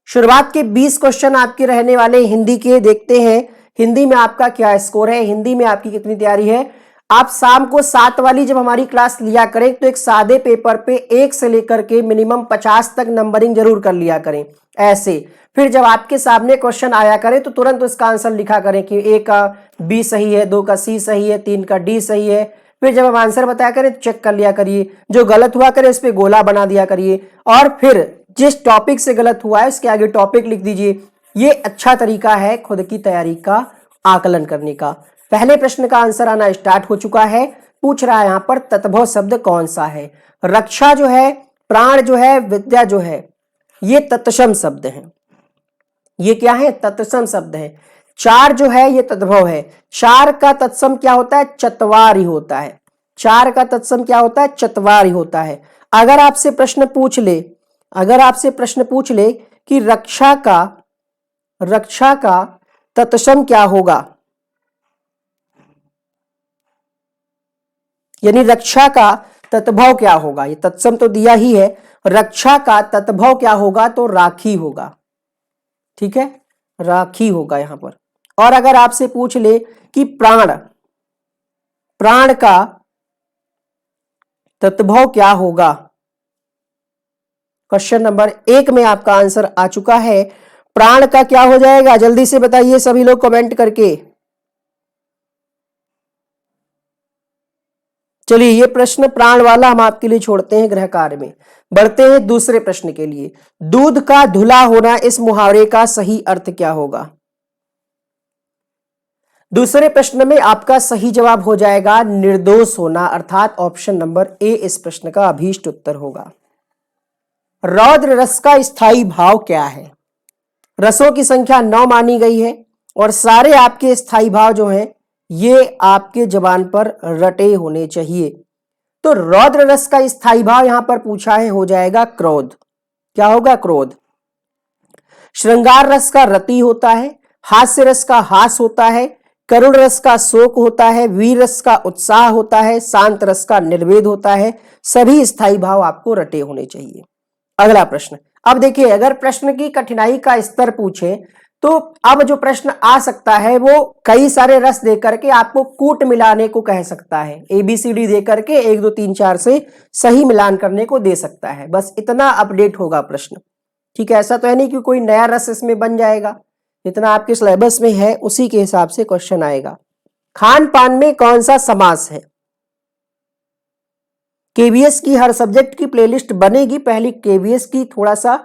शुरुआत के 20 क्वेश्चन आपके रहने वाले हिंदी के। देखते हैं हिंदी में आपका क्या स्कोर है, हिंदी में आपकी कितनी तैयारी है। आप शाम को 7 वाली जब हमारी क्लास लिया करें तो एक सादे पेपर पे 1 से लेकर के मिनिमम 50 तक नंबरिंग जरूर कर लिया करें ऐसे। फिर जब आपके सामने क्वेश्चन आया करे तो तुरंत उसका आंसर लिखा करें कि ए का बी सही है, 2 का सी सही है, 3 का डी सही है। फिर जब हम आंसर बताया करें तो चेक कर लिया करिए, जो गलत हुआ करे उस पर गोला बना दिया करिए, और फिर जिस टॉपिक से गलत हुआ है उसके आगे टॉपिक लिख दीजिए। ये अच्छा तरीका है खुद की तैयारी का आकलन करने का। पहले प्रश्न का आंसर आना स्टार्ट हो चुका है। पूछ रहा है यहां पर तत्भव शब्द कौन सा है। रक्षा जो है, प्राण जो है, विद्या जो है, ये तत्सम शब्द है। ये क्या है? तत्सम शब्द है। चार जो है ये तद्भव है। चार का तत्सम क्या होता है? चत्वारि होता है। चार का तत्सम क्या होता है? चत्वारि होता है। अगर आपसे प्रश्न पूछ ले, अगर आपसे प्रश्न पूछ ले कि रक्षा का तत्सम क्या होगा, यानी रक्षा का तत्भव क्या होगा, ये तत्सम तो दिया ही है, रक्षा का तत्भव क्या होगा तो राखी होगा। ठीक है, राखी होगा यहां पर। और अगर आपसे पूछ ले कि प्राण का तत्भव क्या होगा, क्वेश्चन नंबर 1 में आपका आंसर आ चुका है। प्राण का क्या हो जाएगा, जल्दी से बताइए सभी लोग कमेंट करके। चलिए ये प्रश्न प्राण वाला हम आपके लिए छोड़ते हैं गृह कार्य में। बढ़ते हैं दूसरे प्रश्न के लिए। दूध का धुला होना, इस मुहावरे का सही अर्थ क्या होगा। दूसरे प्रश्न में आपका सही जवाब हो जाएगा निर्दोष होना, अर्थात ऑप्शन नंबर ए इस प्रश्न का अभीष्ट उत्तर होगा। रौद्र रस का स्थायी भाव क्या है। रसों की संख्या 9 मानी गई है और सारे आपके स्थायी भाव जो हैं ये आपके जबान पर रटे होने चाहिए। तो रौद्र रस का स्थायी भाव यहां पर पूछा है, हो जाएगा क्रोध। क्या होगा? क्रोध। श्रृंगार रस का रति होता है, हास्य रस का हास होता है, करुण रस का शोक होता है, वीर रस का उत्साह होता है, शांत रस का निर्वेद होता है। सभी स्थायी भाव आपको रटे होने चाहिए। अगला प्रश्न, अब देखिए अगर प्रश्न की कठिनाई का स्तर पूछे तो अब जो प्रश्न आ सकता है वो कई सारे रस देकर के आपको कूट मिलाने को कह सकता है। ABCD देकर के 1 2 3 4 से सही मिलान करने को दे सकता है। बस इतना अपडेट होगा प्रश्न। ठीक है, ऐसा तो है नहीं कि कोई नया रस इसमें बन जाएगा। जितना आपके सिलेबस में है उसी के हिसाब से क्वेश्चन आएगा। खान पान में कौन सा समास है। KVS की हर सब्जेक्ट की प्लेलिस्ट बनेगी, पहली KVS की थोड़ा सा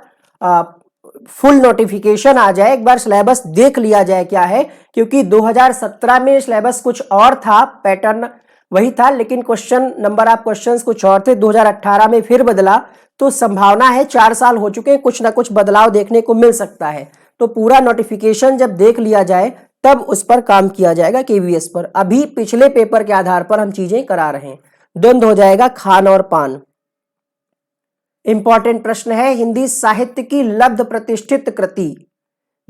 फुल नोटिफिकेशन आ जाए, एक बार सिलेबस देख लिया जाए क्या है, क्योंकि 2017 में सिलेबस कुछ और था, पैटर्न वही था, लेकिन क्वेश्चन नंबर ऑफ क्वेश्चंस कुछ और थे। 2018 में फिर बदला, तो संभावना है 4 साल हो चुके हैं, कुछ ना कुछ बदलाव देखने को मिल सकता है। तो पूरा नोटिफिकेशन जब देख लिया जाए तब उस पर काम किया जाएगा KVS पर। अभी पिछले पेपर के आधार पर हम चीजें करा रहे हैं। द्वंद्व हो जाएगा खान और पान। इंपॉर्टेंट प्रश्न है, हिंदी साहित्य की लब्ध प्रतिष्ठित कृति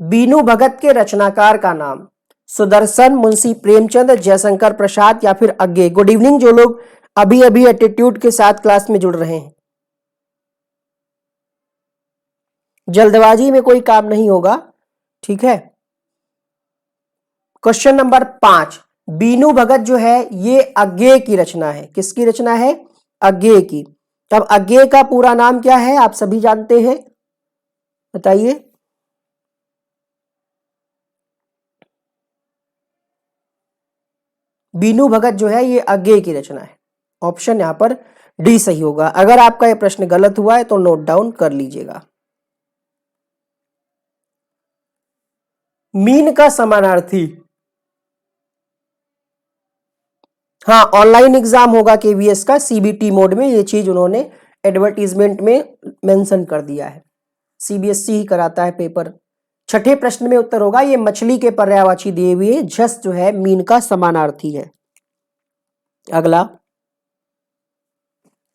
बीनू भगत के रचनाकार का नाम। सुदर्शन, मुंशी प्रेमचंद, जयशंकर प्रसाद या फिर अज्ञे। गुड इवनिंग जो लोग अभी अभी एटीट्यूड के साथ क्लास में जुड़ रहे हैं। जल्दबाजी में कोई काम नहीं होगा, ठीक है। क्वेश्चन नंबर 5, बीनू भगत जो है ये अज्ञे की रचना है। किसकी रचना है? अज्ञे की। तब अज्ञे का पूरा नाम क्या है, आप सभी जानते हैं, बताइए। बीनू भगत जो है ये अज्ञे की रचना है। ऑप्शन यहां पर डी सही होगा। अगर आपका यह प्रश्न गलत हुआ है तो नोट डाउन कर लीजिएगा। मीन का समानार्थी, हाँ ऑनलाइन एग्जाम होगा KVS का CBT मोड में। ये चीज उन्होंने एडवर्टीजमेंट में मेंशन कर दिया है। CBSE ही कराता है पेपर। छठे प्रश्न में उत्तर होगा, ये मछली के पर्यायवाची दिए हुए झस जो है मीन का समानार्थी है। अगला,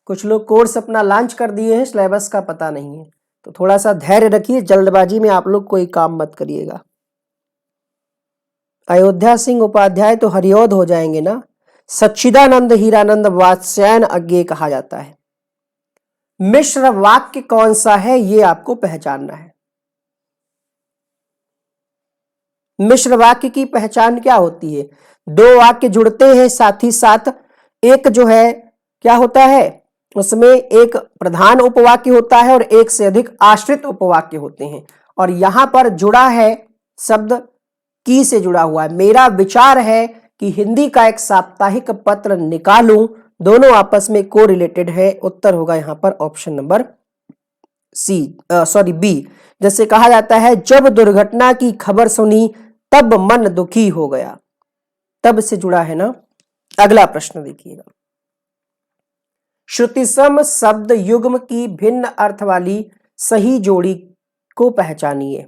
कुछ लोग कोर्स अपना लॉन्च कर दिए हैं, सिलेबस का पता नहीं है, तो थोड़ा सा धैर्य रखिए, जल्दबाजी में आप लोग कोई काम मत करिएगा। अयोध्या सिंह उपाध्याय तो हरिऔध हो जाएंगे ना। सच्चिदानंद हीरानंद वात्स्यायन अज्ञे कहा जाता है। मिश्र वाक्य कौन सा है ये आपको पहचानना है। मिश्र वाक्य की पहचान क्या होती है? दो वाक्य जुड़ते हैं, साथ ही साथ एक जो है क्या होता है, उसमें एक प्रधान उपवाक्य होता है और एक से अधिक आश्रित उपवाक्य होते हैं। और यहां पर जुड़ा है शब्द की से जुड़ा हुआ है। मेरा विचार है कि हिंदी का एक साप्ताहिक पत्र निकालूं, दोनों आपस में को रिलेटेड है। उत्तर होगा यहां पर ऑप्शन नंबर बी। जैसे कहा जाता है, जब दुर्घटना की खबर सुनी तब मन दुखी हो गया, तब से जुड़ा है ना। अगला प्रश्न देखिएगा, श्रुतिसम शब्द युग्म की भिन्न अर्थ वाली सही जोड़ी को पहचानिए।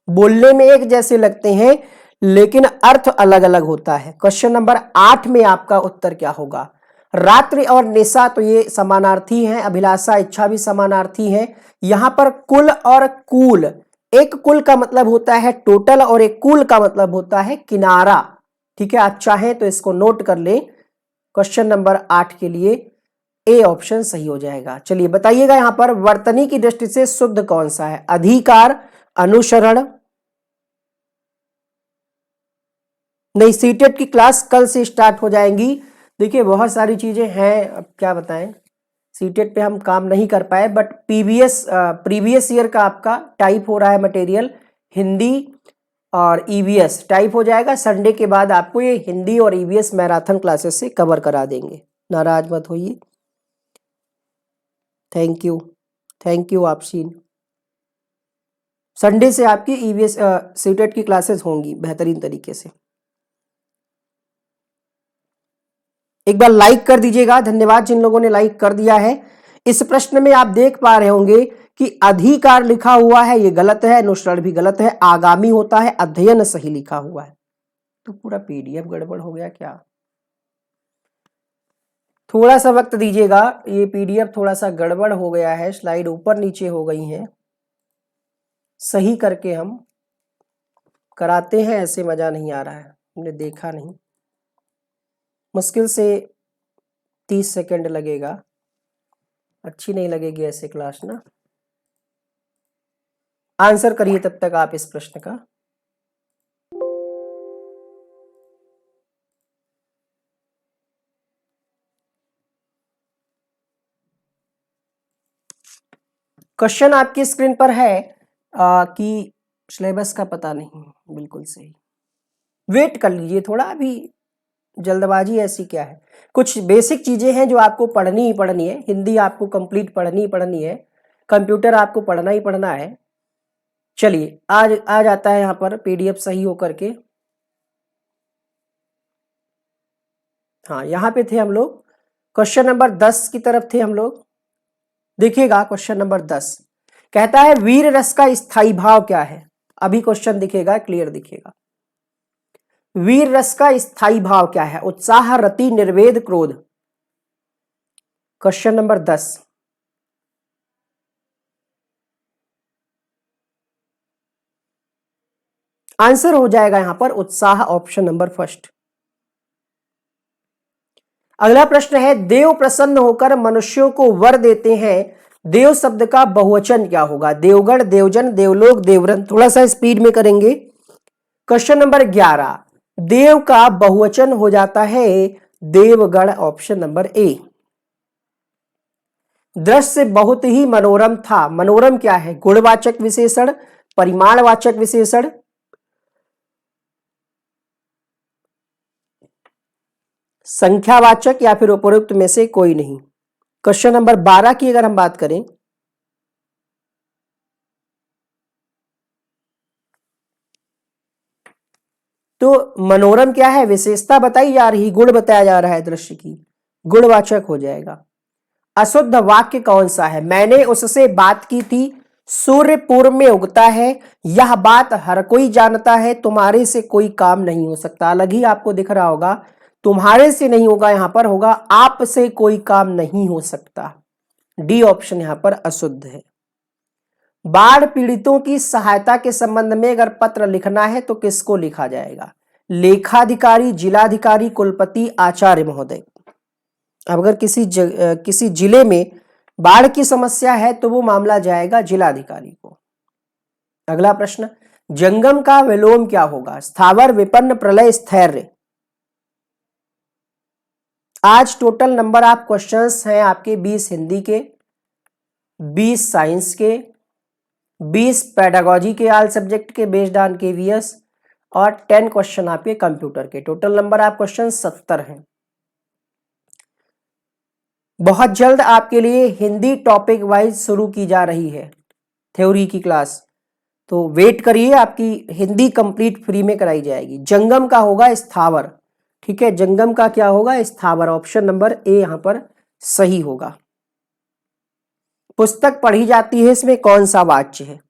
बोलने में एक जैसे लगते हैं लेकिन अर्थ अलग अलग होता है। क्वेश्चन नंबर 8 में आपका उत्तर क्या होगा? रात्रि और निशा तो ये समानार्थी हैं, अभिलाषा इच्छा भी समानार्थी है। यहां पर कुल और कूल, एक कुल का मतलब होता है टोटल और एक कूल का मतलब होता है किनारा। ठीक है, आप चाहें तो इसको नोट कर लें। क्वेश्चन नंबर 8 के लिए ए ऑप्शन सही हो जाएगा। चलिए बताइएगा, यहां पर वर्तनी की दृष्टि से शुद्ध कौन सा है? अधिकार, अनुसरण। नहीं, सीटेट की क्लास कल से स्टार्ट हो जाएंगी। देखिए बहुत सारी चीजें हैं, अब क्या बताएं, सीटेट पे हम काम नहीं कर पाए, बट प्रीवियस ईयर का आपका टाइप हो रहा है मटेरियल, हिंदी और ईवीएस टाइप हो जाएगा। संडे के बाद आपको ये हिंदी और ईवीएस मैराथन क्लासेस से कवर करा देंगे, नाराज मत होइए। Thank you आपसीन। संडे से आपकी ईवीएस सीटेट की क्लासेस होंगी बेहतरीन तरीके से। एक बार लाइक कर दीजिएगा, धन्यवाद जिन लोगों ने लाइक कर दिया है। इस प्रश्न में आप देख पा रहे होंगे कि अधिकार लिखा हुआ है, ये गलत है, अनुसरण भी गलत है, आगामी होता है, अध्ययन सही लिखा हुआ है। तो पूरा पीडीएफ गड़बड़ हो गया क्या? थोड़ा सा वक्त दीजिएगा, ये पीडीएफ थोड़ा सा गड़बड़ हो गया है, स्लाइड ऊपर नीचे हो गई हैं, सही करके हम कराते हैं। ऐसे मजा नहीं आ रहा है, हमने देखा नहीं, मुश्किल से 30 सेकंड लगेगा, अच्छी नहीं लगेगी ऐसे क्लास ना। आंसर करिए तब तक आप इस प्रश्न का। क्वेश्चन आपकी स्क्रीन पर है कि सिलेबस का पता नहीं, बिल्कुल सही, वेट कर लीजिए थोड़ा, अभी जल्दबाजी ऐसी क्या है। कुछ बेसिक चीजें हैं जो आपको पढ़नी ही पढ़नी है। हिंदी आपको कंप्लीट पढ़नी ही पढ़नी है, कंप्यूटर आपको पढ़ना ही पढ़ना है। चलिए आज आ जाता है यहाँ पर पीडीएफ सही होकर के। हाँ, यहाँ पे थे हम लोग, क्वेश्चन नंबर 10 की तरफ थे हम लोग। देखिएगा क्वेश्चन नंबर 10 कहता है, वीर रस का स्थायी भाव क्या है? अभी क्वेश्चन दिखेगा, क्लियर दिखेगा। वीर रस का स्थायी भाव क्या है? उत्साह, रति, निर्वेद, क्रोध। Question number 10। आंसर हो जाएगा यहां पर उत्साह, ऑप्शन नंबर फर्स्ट। अगला प्रश्न है, देव प्रसन्न होकर मनुष्यों को वर देते हैं, देव शब्द का बहुवचन क्या होगा? देवगण, देवजन, देवलोक, देवरन। थोड़ा सा स्पीड में करेंगे। क्वेश्चन नंबर 11, देव का बहुवचन हो जाता है देवगण, ऑप्शन नंबर ए। दृश्य बहुत ही मनोरम था, मनोरम क्या है? गुणवाचक विशेषण, परिमाणवाचक विशेषण, संख्यावाचक, या फिर उपरोक्त में से कोई नहीं। क्वेश्चन नंबर 12 की अगर हम बात करें, तो मनोरम क्या है? विशेषता बताई जा रही, गुण बताया जा रहा है दृश्य की, गुणवाचक हो जाएगा। अशुद्ध वाक्य कौन सा है? मैंने उससे बात की थी, सूर्य पूर्व में उगता है, यह बात हर कोई जानता है, तुम्हारे से कोई काम नहीं हो सकता। अलग ही आपको दिख रहा होगा, तुम्हारे से नहीं होगा, यहां पर होगा आपसे कोई काम नहीं हो सकता। डी ऑप्शन यहां पर अशुद्ध है। बाढ़ पीड़ितों की सहायता के संबंध में अगर पत्र लिखना है तो किसको लिखा जाएगा? लेखाधिकारी, जिलाधिकारी, कुलपति, आचार्य महोदय। अब अगर किसी जिले में बाढ़ की समस्या है तो वो मामला जाएगा जिलाधिकारी को। अगला प्रश्न, जंगम का विलोम क्या होगा? स्थावर, विपन्न, प्रलय, स्थैर्य। आज टोटल नंबर आप क्वेश्चंस हैं आपके 20 हिंदी के, 20 साइंस के, 20 पेडागोजी के ऑल सब्जेक्ट के बेस्ड ऑन केवीएस और 10 क्वेश्चन आपके कंप्यूटर के। टोटल नंबर आप क्वेश्चन 70 हैं। बहुत जल्द आपके लिए हिंदी टॉपिक वाइज शुरू की जा रही है थ्योरी की क्लास, तो वेट करिए, आपकी हिंदी कंप्लीट फ्री में कराई जाएगी। जंगम का होगा स्थावर, ठीक है, जंगम का क्या होगा? स्थावर। ऑप्शन नंबर ए यहां पर सही होगा। पुस्तक पढ़ी जाती है, इसमें कौन सा वाच्य है?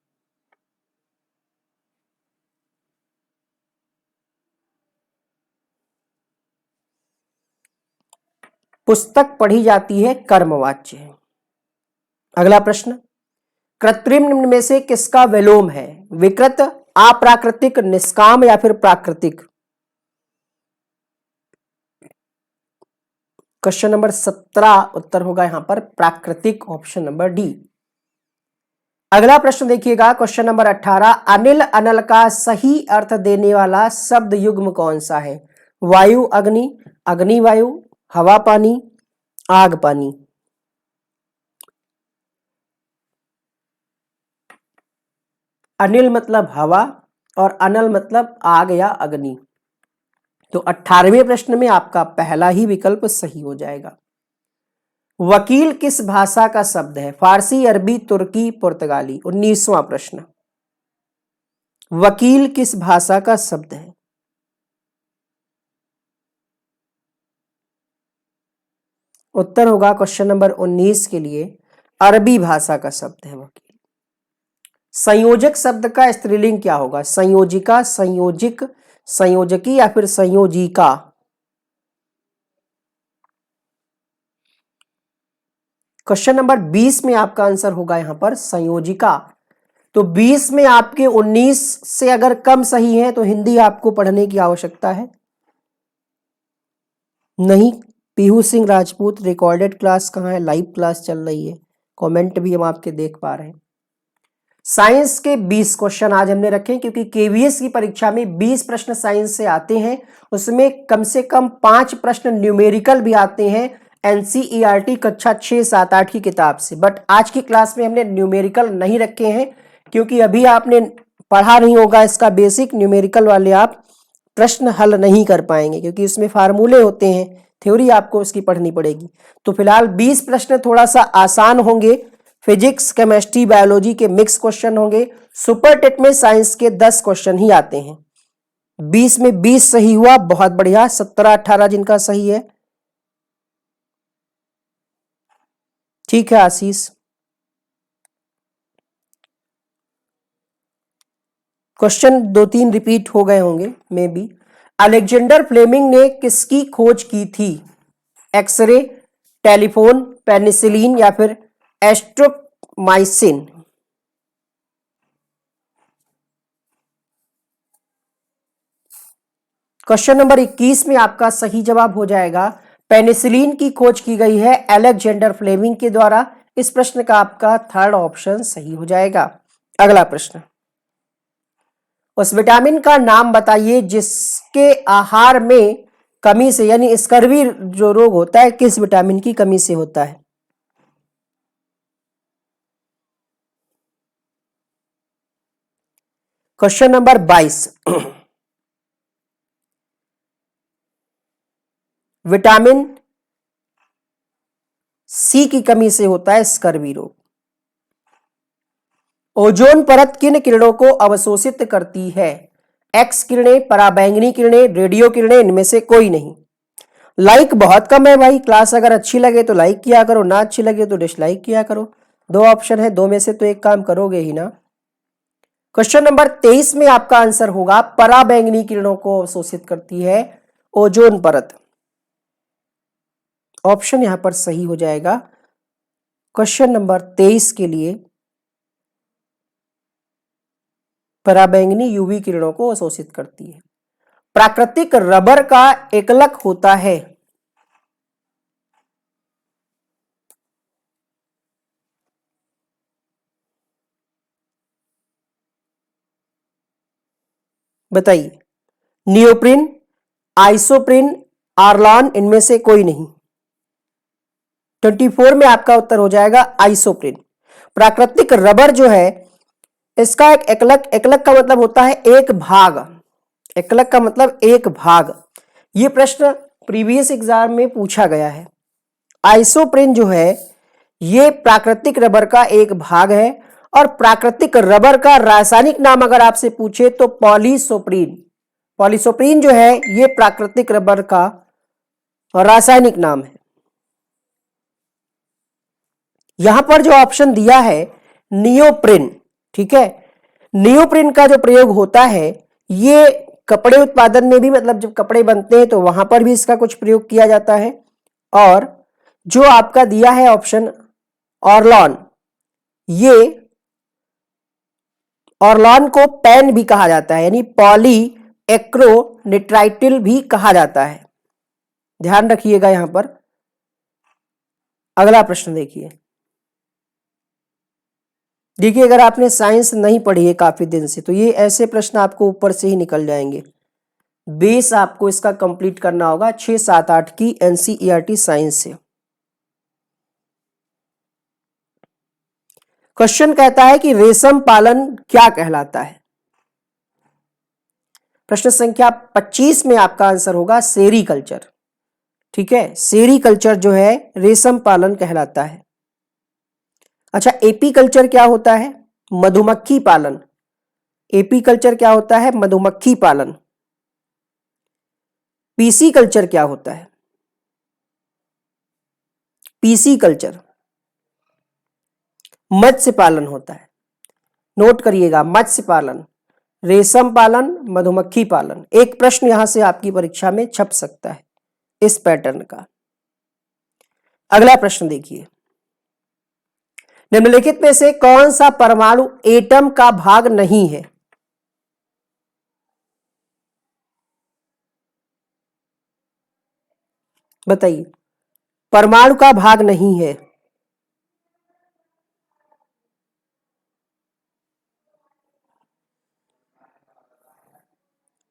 पुस्तक पढ़ी जाती है कर्मवाच्य है। अगला प्रश्न, कृत्रिम निम्न में से किसका विलोम है? विकृत, अप्राकृतिक, निष्काम या फिर प्राकृतिक? क्वेश्चन नंबर 17 उत्तर होगा यहां पर प्राकृतिक, ऑप्शन नंबर डी। अगला प्रश्न देखिएगा, क्वेश्चन नंबर 18, अनिल अनल का सही अर्थ देने वाला शब्द युग्म कौन सा है? वायु अग्नि, अग्नि वायु, हवा पानी, आग पानी। अनिल मतलब हवा और अनल मतलब आग या अग्नि। तो 18वें प्रश्न में आपका पहला ही विकल्प सही हो जाएगा। वकील किस भाषा का शब्द है? फारसी, अरबी, तुर्की, पुर्तगाली। 19वां प्रश्न, वकील किस भाषा का शब्द है? उत्तर होगा क्वेश्चन नंबर 19 के लिए अरबी भाषा का शब्द है वकील। संयोजक शब्द का स्त्रीलिंग क्या होगा? संयोजिका, संयोजिक, संयोजकी या फिर संयोजिका? क्वेश्चन नंबर 20 में आपका आंसर होगा यहां पर संयोजिका। तो 20 में आपके 19 से अगर कम सही है तो हिंदी आपको पढ़ने की आवश्यकता है नहीं। पीहू सिंह राजपूत, रिकॉर्डेड क्लास कहाँ है? लाइव क्लास चल रही है, कमेंट भी हम आपके देख पा रहे हैं। साइंस के 20 क्वेश्चन आज हमने रखे क्योंकि केवीएस की परीक्षा में 20 प्रश्न साइंस से आते हैं, उसमें कम से कम 5 प्रश्न न्यूमेरिकल भी आते हैं एनसीईआरटी कक्षा 6, 7, 8 की किताब से। बट आज की क्लास में हमने न्यूमेरिकल नहीं रखे हैं क्योंकि अभी आपने पढ़ा नहीं होगा इसका बेसिक। न्यूमेरिकल वाले आप प्रश्न हल नहीं कर पाएंगे क्योंकि इसमें फार्मूले होते हैं, थ्योरी आपको उसकी पढ़नी पड़ेगी। तो फिलहाल 20 प्रश्न थोड़ा सा आसान होंगे, फिजिक्स, केमिस्ट्री, बायोलॉजी के मिक्स क्वेश्चन होंगे। सुपर टेट में साइंस के 10 क्वेश्चन ही आते हैं। 20 में 20 सही हुआ, बहुत बढ़िया। 17, 18 जिनका सही है, ठीक है आशीष। क्वेश्चन 2-3 रिपीट हो गए होंगे मे बी। अलेक्जेंडर फ्लेमिंग ने किसकी खोज की थी? एक्सरे, टेलीफोन, पेनिसिलिन या फिर एस्ट्रोमाइसिन? क्वेश्चन नंबर 21 में आपका सही जवाब हो जाएगा पेनिसिलिन की खोज की गई है अलेक्जेंडर फ्लेमिंग के द्वारा। इस प्रश्न का आपका थर्ड ऑप्शन सही हो जाएगा। अगला प्रश्न, उस विटामिन का नाम बताइए जिसके आहार में कमी से, यानी स्कर्वी जो रोग होता है किस विटामिन की कमी से होता है? क्वेश्चन नंबर 22, विटामिन सी की कमी से होता है स्कर्वी रोग। ओजोन परत किन किरणों को अवशोषित करती है? एक्स किरणें, पराबैंगनी किरणें, रेडियो किरणें, इनमें से कोई नहीं। लाइक बहुत कम है भाई, क्लास अगर अच्छी लगे तो लाइक किया करो, ना अच्छी लगे तो डिसलाइक किया करो। 2 ऑप्शन है, 2 में से तो एक काम करोगे ही ना। क्वेश्चन नंबर 23 में आपका आंसर होगा पराबैंगनी किरणों को अवशोषित करती है ओजोन परत। ऑप्शन यहां पर सही हो जाएगा क्वेश्चन नंबर 23 के लिए पराबैंगनी यूवी किरणों को अवशोषित करती है। प्राकृतिक रबर का एकलक होता है? बताइए, नियोप्रिन, आइसोप्रिन, आर्लॉन, इनमें से कोई नहीं। 24 में आपका उत्तर हो जाएगा आइसोप्रिन। प्राकृतिक रबर जो है इसका एक एकलक, एकलक का मतलब होता है एक भाग, एकलक का मतलब एक भाग। ये प्रश्न प्रीवियस एग्जाम में पूछा गया है। आइसोप्रिन जो है ये प्राकृतिक रबर का एक भाग है, और प्राकृतिक रबर का रासायनिक नाम अगर आपसे पूछे तो पॉलीसोप्रीन। पॉलीसोप्रीन जो है ये प्राकृतिक रबर का रासायनिक नाम है। यहां पर जो ऑप्शन दिया है नियोप्रिन, ठीक है, नियोप्रिन का जो प्रयोग होता है ये कपड़े उत्पादन में भी, मतलब जब कपड़े बनते हैं तो वहां पर भी इसका कुछ प्रयोग किया जाता है। और जो आपका दिया है ऑप्शन ऑर्लॉन, ये ऑर्लॉन को पैन भी कहा जाता है, यानी पॉली एक्रोनिट्राइटिल भी कहा जाता है। ध्यान रखिएगा यहां पर। अगला प्रश्न देखिए, देखिए अगर आपने साइंस नहीं पढ़ी है काफी दिन से तो ये ऐसे प्रश्न आपको ऊपर से ही निकल जाएंगे। बेस आपको इसका कंप्लीट करना होगा 6, 7, 8 की एनसीईआरटी साइंस से। क्वेश्चन कहता है कि रेशम पालन क्या कहलाता है। प्रश्न संख्या 25 में आपका आंसर होगा सेरीकल्चर, ठीक है, सेरीकल्चर जो है रेशम पालन कहलाता है। अच्छा, एपीकल्चर क्या होता है? मधुमक्खी पालन। एपीकल्चर क्या होता है? मधुमक्खी पालन। पीसी कल्चर क्या होता है? पीसी कल्चर मत्स्य पालन होता है। नोट करिएगा, मत्स्य पालन, रेशम पालन, मधुमक्खी पालन। एक प्रश्न यहां से आपकी परीक्षा में छप सकता है इस पैटर्न का। अगला प्रश्न देखिए, निम्नलिखित में से कौन सा परमाणु एटम का भाग नहीं है? बताइए, परमाणु का भाग नहीं है।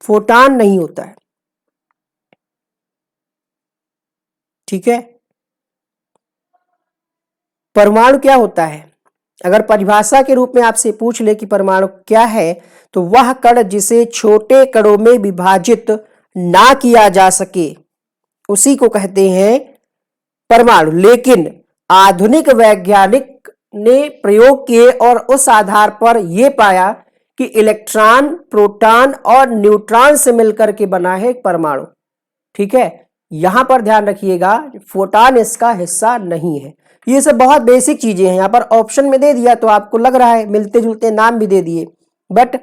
फोटान नहीं होता है, ठीक है। परमाणु क्या होता है? अगर परिभाषा के रूप में आपसे पूछ ले कि परमाणु क्या है, तो वह कण जिसे छोटे कणों में विभाजित ना किया जा सके उसी को कहते हैं परमाणु। लेकिन आधुनिक वैज्ञानिक ने प्रयोग किए और उस आधार पर यह पाया कि इलेक्ट्रॉन, प्रोटॉन और न्यूट्रॉन से मिलकर के बना है एक परमाणु, ठीक है। यहां पर ध्यान रखिएगा, फोटॉन इसका हिस्सा नहीं है। ये सब बहुत बेसिक चीजें हैं, यहां पर ऑप्शन में दे दिया तो आपको लग रहा है मिलते जुलते नाम भी दे दिए, बट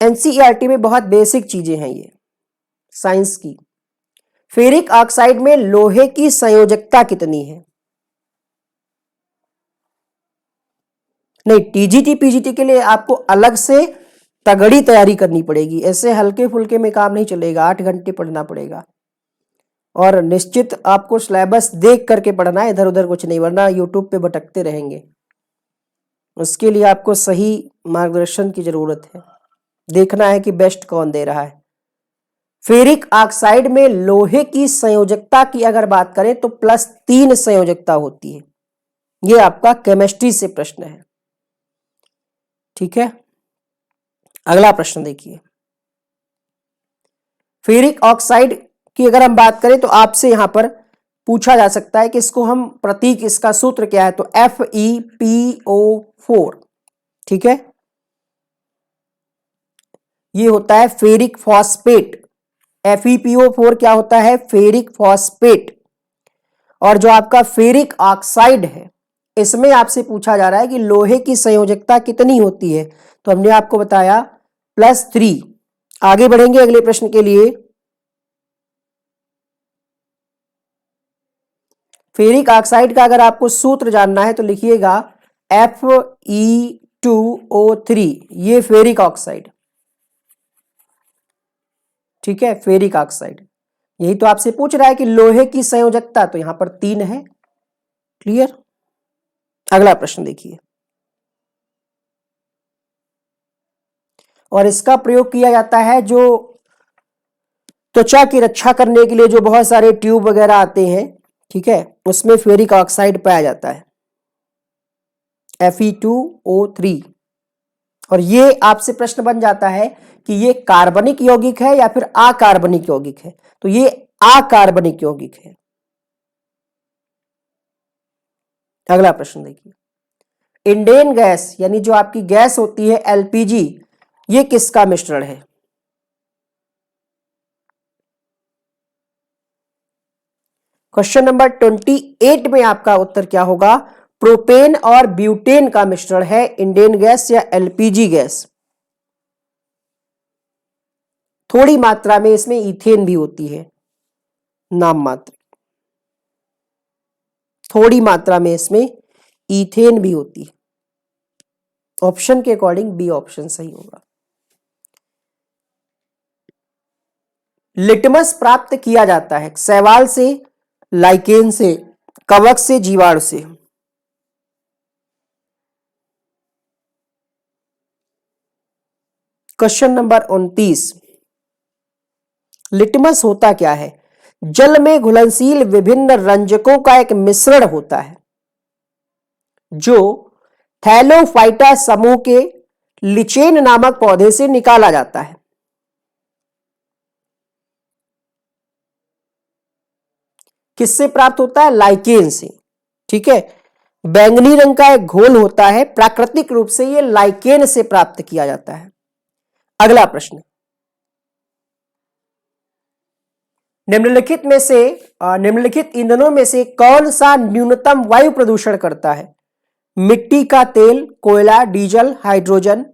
एनसीईआरटी में बहुत बेसिक चीजें हैं ये साइंस की। फेरिक ऑक्साइड में लोहे की संयोजकता कितनी है? नहीं, टीजीटी पीजीटी के लिए आपको अलग से तगड़ी तैयारी करनी पड़ेगी, ऐसे हल्के फुल्के में काम नहीं चलेगा। 8 घंटे पढ़ना पड़ेगा और निश्चित आपको सिलेबस देख करके पढ़ना है, इधर उधर कुछ नहीं, वरना यूट्यूब पे भटकते रहेंगे। उसके लिए आपको सही मार्गदर्शन की जरूरत है, देखना है कि बेस्ट कौन दे रहा है। फेरिक ऑक्साइड में लोहे की संयोजकता की अगर बात करें तो +3 संयोजकता होती है। यह आपका केमिस्ट्री से प्रश्न है, ठीक है। अगला प्रश्न देखिए, फेरिक ऑक्साइड की अगर हम बात करें तो आपसे यहां पर पूछा जा सकता है कि इसको हम प्रतीक, इसका सूत्र क्या है, तो FePO4, ठीक है। ये होता है फेरिक फॉस्फेट। FePO4 क्या होता है? Ferric phosphate. और जो आपका फेरिक ऑक्साइड है इसमें आपसे पूछा जा रहा है कि लोहे की संयोजकता कितनी होती है, तो हमने आपको बताया +3। आगे बढ़ेंगे अगले प्रश्न के लिए। फेरिक ऑक्साइड का अगर आपको सूत्र जानना है तो लिखिएगा Fe2O3, ये फेरिक ऑक्साइड, ठीक है, फेरिक ऑक्साइड। यही तो आपसे पूछ रहा है कि लोहे की संयोजकता, तो यहां पर 3 है। क्लियर? अगला प्रश्न देखिए, और इसका प्रयोग किया जाता है जो त्वचा की रक्षा करने के लिए, जो बहुत सारे ट्यूब वगैरह आते हैं, ठीक है, उसमें फेरिक ऑक्साइड पाया जाता है Fe2O3। और ये आपसे प्रश्न बन जाता है कि ये कार्बनिक यौगिक है या फिर अकार्बनिक यौगिक है, तो ये अकार्बनिक यौगिक है। अगला प्रश्न देखिए, इंडेन गैस यानी जो आपकी गैस होती है एलपीजी, ये किसका मिश्रण है? क्वेश्चन नंबर 28 में आपका उत्तर क्या होगा? प्रोपेन और ब्यूटेन का मिश्रण है इंडेन गैस या एलपीजी गैस। थोड़ी मात्रा में इसमें इथेन भी होती है, नाम मात्र, थोड़ी मात्रा में इसमें इथेन भी होती है। ऑप्शन के अकॉर्डिंग बी ऑप्शन सही होगा। लिटमस प्राप्त किया जाता है शैवाल से, लाइकेन से, कवक से, जीवाणु से। क्वेश्चन नंबर 29, लिटमस होता क्या है? जल में घुलनशील विभिन्न रंजकों का एक मिश्रण होता है जो थैलोफाइटा समूह के लिचेन नामक पौधे से निकाला जाता है। किससे प्राप्त होता है? लाइकेन से, ठीक है। बैंगनी रंग का एक घोल होता है, प्राकृतिक रूप से यह लाइकेन से प्राप्त किया जाता है। अगला प्रश्न, निम्नलिखित ईंधनों में से कौन सा न्यूनतम वायु प्रदूषण करता है? मिट्टी का तेल, कोयला, डीजल, हाइड्रोजन।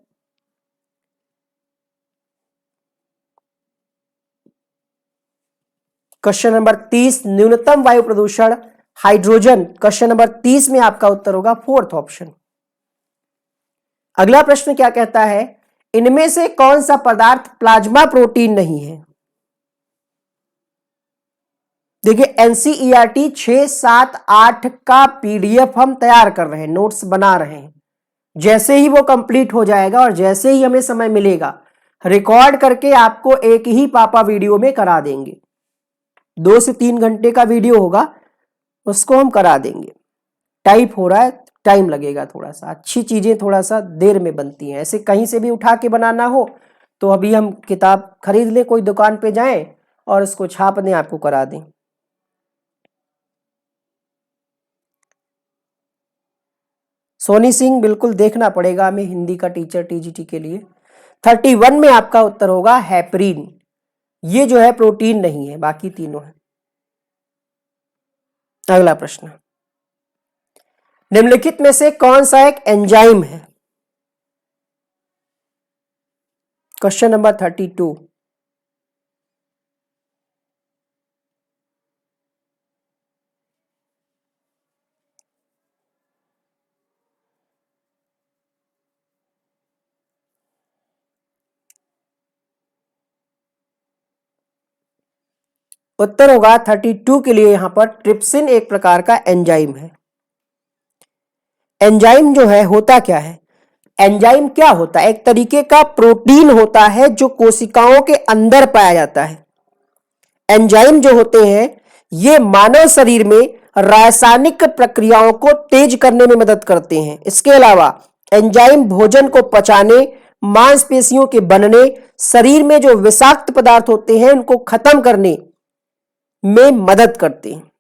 क्वेश्चन नंबर 30, न्यूनतम वायु प्रदूषण हाइड्रोजन। क्वेश्चन नंबर 30 में आपका उत्तर होगा फोर्थ ऑप्शन। अगला प्रश्न क्या कहता है? इनमें से कौन सा पदार्थ प्लाज्मा प्रोटीन नहीं है? देखिए एनसीईआरटी 6, 7, 8 का पीडीएफ हम तैयार कर रहे हैं, नोट्स बना रहे हैं। जैसे ही वो कंप्लीट हो जाएगा और जैसे ही हमें समय मिलेगा, रिकॉर्ड करके आपको एक ही पापा वीडियो में करा देंगे। 2 से 3 घंटे का वीडियो होगा, उसको हम करा देंगे। टाइप हो रहा है, टाइम लगेगा थोड़ा सा। अच्छी चीजें थोड़ा सा देर में बनती हैं, ऐसे कहीं से भी उठा के बनाना हो तो अभी हम किताब खरीद लें, कोई दुकान पे जाएं और उसको छाप दें, आपको करा दें। सोनी सिंह, बिल्कुल देखना पड़ेगा हमें हिंदी का टीचर टीजीटी के लिए। 31 में आपका उत्तर होगा हेपरीन। ये जो है प्रोटीन नहीं है, बाकी तीनों है। अगला प्रश्न, निम्नलिखित में से कौन सा एक एंजाइम है? क्वेश्चन नंबर 32, उत्तर होगा 32 के लिए यहां पर ट्रिप्सिन एक प्रकार का एंजाइम है। एंजाइम जो है होता क्या है? एंजाइम क्या होता है? एक तरीके का प्रोटीन होता है जो कोशिकाओं के अंदर पाया जाता है। एंजाइम जो होते हैं ये मानव शरीर में रासायनिक प्रक्रियाओं को तेज करने में मदद करते हैं। इसके अलावा एंजाइम भोजन को पचाने, मांसपेशियों के बनने, शरीर में जो विषाक्त पदार्थ होते हैं उनको खत्म करने में मदद करते हैं।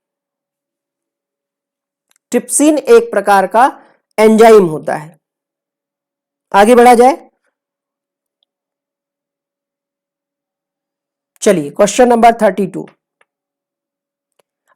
ट्रिप्सिन एक प्रकार का एंजाइम होता है। आगे बढ़ा जाए, चलिए क्वेश्चन नंबर 32।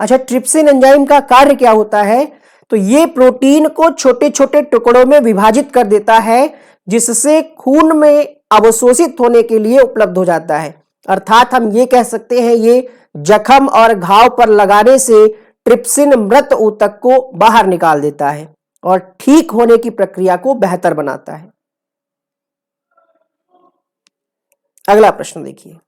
अच्छा, ट्रिप्सिन एंजाइम का कार्य क्या होता है? तो ये प्रोटीन को छोटे छोटे टुकड़ों में विभाजित कर देता है जिससे खून में अवशोषित होने के लिए उपलब्ध हो जाता है। अर्थात हम ये कह सकते हैं ये जख्म और घाव पर लगाने से ट्रिप्सिन मृत ऊतक को बाहर निकाल देता है और ठीक होने की प्रक्रिया को बेहतर बनाता है। अगला प्रश्न देखिए,